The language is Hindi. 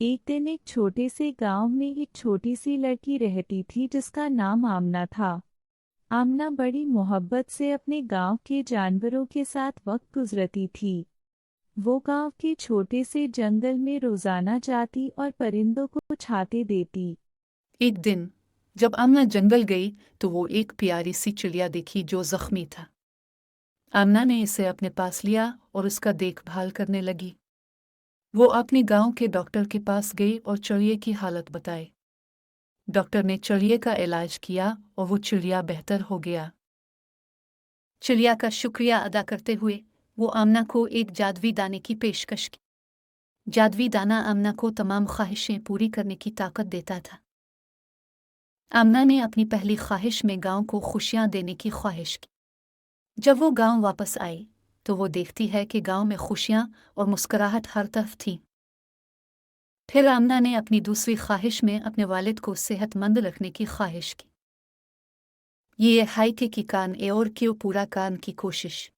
एक दिन एक छोटे से गांव में एक छोटी सी लड़की रहती थी जिसका नाम आमना था। आमना बड़ी मोहब्बत से अपने गांव के जानवरों के साथ वक्त गुजरती थी। वो गांव के छोटे से जंगल में रोजाना जाती और परिंदों को छाते देती। एक दिन जब आमना जंगल गई तो वो एक प्यारी सी चिड़िया देखी जो जख्मी था। आमना ने इसे अपने पास लिया और उसका देखभाल करने लगी। वो अपने गांव के डॉक्टर के पास गई और चिड़िया की हालत बताई। डॉक्टर ने चिड़िया का इलाज किया और वो चिड़िया बेहतर हो गया। चिड़िया का शुक्रिया अदा करते हुए वो आमना को एक जादुई दाने की पेशकश की। जादुई दाना आमना को तमाम ख्वाहिशें पूरी करने की ताकत देता था। आमना ने अपनी पहली ख्वाहिश में गांव को खुशियां देने की ख्वाहिश की। जब वो गांव वापस आई तो वो देखती है कि गांव में खुशियां और मुस्कुराहट हर तरफ थी। फिर आमना ने अपनी दूसरी ख्वाहिश में अपने वालिद को सेहतमंद रखने की ख्वाहिश की। ये हाई के की कान ए और क्यों पूरा कान की कोशिश।